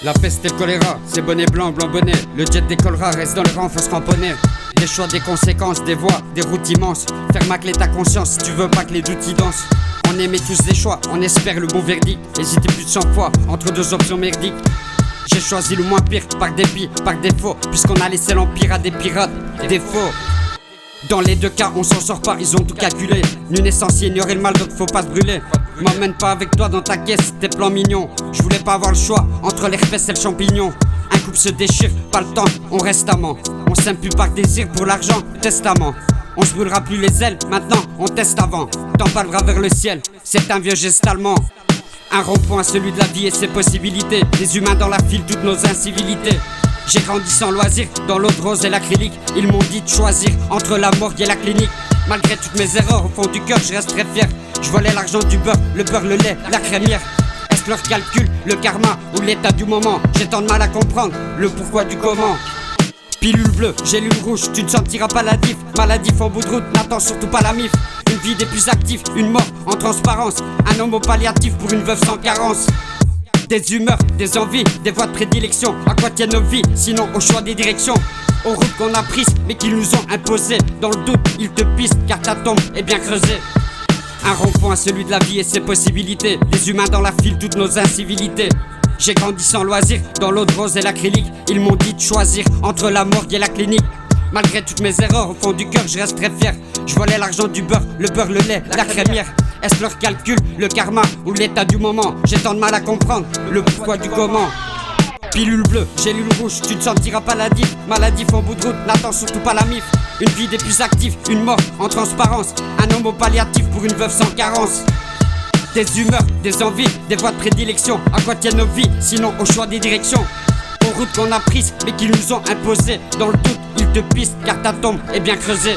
La peste et le choléra, c'est bonnet blanc, blanc bonnet. Le jet décollera, reste dans le rang, faut se cramponner. Des choix, des conséquences, des voies, des routes immenses. Faire macler ta conscience si tu veux pas que les doutes y dansent. On émet tous des choix, on espère le bon verdict. Hésitez plus de 100 fois entre deux options merdiques. J'ai choisi le moins pire, par dépit, par défaut, puisqu'on a laissé l'empire à des pirates, des faux. Dans les deux cas, on s'en sort pas, ils ont tout calculé. Nul n'est censé ignorer le mal, donc faut pas se brûler. M'emmène pas avec toi dans ta caisse, tes plans mignons. Je voulais pas avoir le choix entre l'herpès et le champignon. Un couple se déchire, pas le temps, on reste amant. On s'aime plus par désir, pour l'argent, testament. On se brûlera plus les ailes, maintenant on teste avant. T'emballeras vers le ciel, c'est un vieux geste allemand. Un rond-point, celui de la vie et ses possibilités. Les humains dans la file, toutes nos incivilités. J'ai grandi sans loisir, dans l'eau de rose et l'acrylique. Ils m'ont dit de choisir entre la morgue et la clinique. Malgré toutes mes erreurs, au fond du cœur, je reste très fier. Je volais l'argent du beurre, le lait, la crémière. Est-ce leur calcul, le karma ou l'état du moment? J'ai tant de mal à comprendre le pourquoi du comment. Pilule bleue, gélule rouge, tu ne sentiras pas la diff. Maladif en bout de route, n'attends surtout pas la mif. Une vie des plus actifs, une mort en transparence. Un homme au palliatif pour une veuve sans carence. Des humeurs, des envies, des voies de prédilection. À quoi tiennent nos vies, sinon au choix des directions. Aux routes qu'on a prises, mais qu'ils nous ont imposées. Dans le doute, ils te pistent, car ta tombe est bien creusée. Un rond-point, celui de la vie et ses possibilités. Les humains dans la file, toutes nos incivilités. J'ai grandi sans loisir, dans l'eau de rose et l'acrylique. Ils m'ont dit de choisir entre la morgue et la clinique. Malgré toutes mes erreurs, au fond du cœur, je reste très fier. Je volais l'argent du beurre, le lait, la crémière. Est-ce leur calcul, le karma ou l'état du moment? J'ai tant de mal à comprendre le pourquoi du comment. Pilule bleue, gélule rouge, tu ne sentiras pas la diff. Maladif en bout de route, n'attends surtout pas la mif. Une vie des plus actifs, une mort en transparence. Un homme au palliatif pour une veuve sans carence. Des humeurs, des envies, des voies de prédilection. À quoi tiennent nos vies, sinon au choix des directions. Aux routes qu'on a prises, mais qu'ils nous ont imposées. Dans le doute, ils te pistent, car ta tombe est bien creusée.